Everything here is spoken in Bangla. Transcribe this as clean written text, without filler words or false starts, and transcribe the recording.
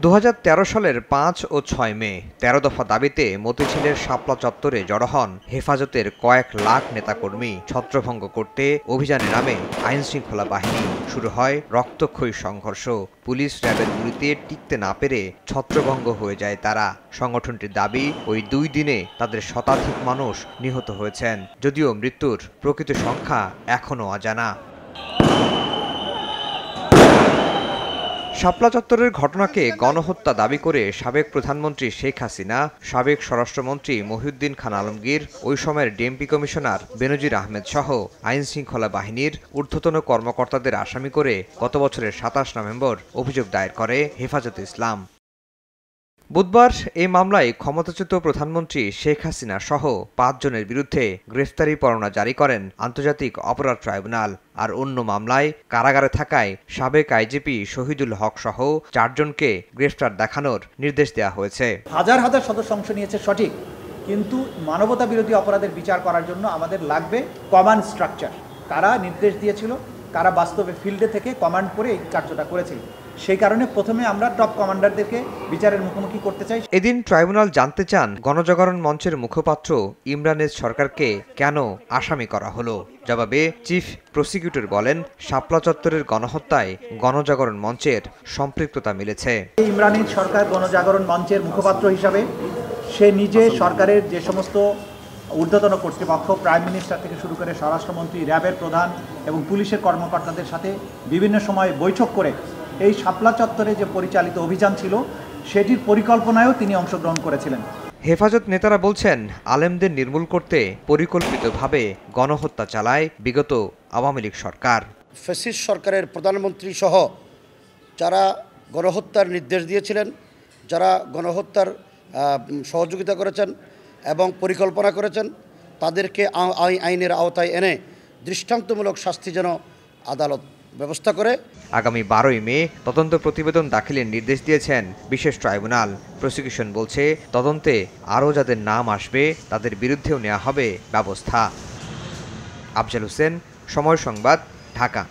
2013 সালের 5 ও 6 মে 13 দফা দাবিতে মতিঝিলের শাপলা চত্বরে জড়ো হন হেফাজতের কয়েক লাখ নেতাকর্মী। ছত্রভঙ্গ করতে অভিযানে নামে আইনশৃঙ্খলা বাহিনী। শুরু হয় রক্তক্ষয়ী সংঘর্ষ। পুলিশ র্যাবের গুলিতে টিকতে না পেরে ছত্রভঙ্গ হয়ে যায় তারা। সংগঠনটির দাবি, ওই 2 দিনে তাদের শতাধিক মানুষ নিহত হয়েছেন, যদিও মৃত্যুর প্রকৃত সংখ্যা এখনও অজানা। শাপলা চত্বরের ঘটনাকে গণহত্যা দাবি করে সাবেক প্রধানমন্ত্রী শেখ হাসিনা, সাবেক স্বরাষ্ট্রমন্ত্রী মহিউদ্দিন খান আলমগীর, ওই সময়ের ডিএমপি কমিশনার বেনজির আহমেদ সহ আইনশৃঙ্খলা বাহিনীর ঊর্ধ্বতন কর্মকর্তাদের আসামি করে গত বছরের 27 নভেম্বর অভিযোগ দায়ের করে হেফাজতে ইসলাম। বুধবার এই মামলায় ক্ষমতাচ্যুত প্রধানমন্ত্রী শেখ হাসিনা সহ 5 জনের বিরুদ্ধে গ্রেফতারি পরোয়ানা জারি করেন আন্তর্জাতিক অপরাধ ট্রাইব্যুনাল। আর অন্য মামলায় কারাগারে থাকায় সাবেক আইজিপি শহীদুল হক সহ 4 জনকে গ্রেফতার দেখানোর নির্দেশ দেওয়া হয়েছে। হাজার হাজার সদস্য অংশ নিয়েছে সঠিক, কিন্তু মানবতা বিরোধী অপরাধের বিচার করার জন্য আমাদের লাগবে কমান্ড স্ট্রাকচার। কারা নির্দেশ দিয়েছিল, কারা বাস্তবে ফিল্ডে থেকে কমান্ড করে এই কার্যটা করেছিল, সেই কারণে প্রথমে আমরা টপ কমান্ডারদেরকে বিচারের মুখোমুখি করতে চাই। এদিন ট্রাইব্যুনাল জানতে চান গণজাগরণ মঞ্চের মুখপাত্র ইমরান সরকারকে কেন আসামি করা হলো। জবাবে চিফ প্রসিকিউটর বলেন, শাপলা চত্বরের গণহত্যায় গণজাগরণ মঞ্চের সম্পৃক্ততা মিলেছে। ইমরান সরকার গণজাগরণ মঞ্চের মুখপাত্র হিসাবে সে নিজে সরকারের যে সমস্ত ঊর্ধ্বতন কর্তৃপক্ষ, প্রাইম মিনিস্টার থেকে শুরু করে স্বরাষ্ট্রমন্ত্রী, র্যাবের প্রধান এবং পুলিশের কর্মকর্তাদের সাথে বিভিন্ন সময় বৈঠক করে এই শাপলা চত্বরে যে পরিচালিত অভিযান ছিল সেটির পরিকল্পনায়ও তিনি অংশগ্রহণ করেছিলেন। হেফাজত নেতারা বলছেন, আলেমদের নির্মূল করতে পরিকল্পিতভাবে গণহত্যা চালায় বিগত আওয়ামী লীগ সরকার। ফ্যাসিস্ট সরকারের প্রধানমন্ত্রী সহ যারা গণহত্যার নির্দেশ দিয়েছিলেন, যারা গণহত্যার সহযোগিতা করেছেন এবং পরিকল্পনা করেছেন, তাদেরকে আইনের আওতায় এনে দৃষ্টান্তমূলক শাস্তি যেন আদালত ব্যবস্থা করে। আগামী 12ই মে তদন্ত প্রতিবেদন দাখিলের নির্দেশ দিয়েছেন বিশেষ ট্রাইব্যুনাল। প্রসিকিউশন বলছে, তদন্তে আরও যাদের নাম আসবে তাদের বিরুদ্ধেও নেওয়া হবে ব্যবস্থা। আফজাল হোসেন, সময় সংবাদ, ঢাকা।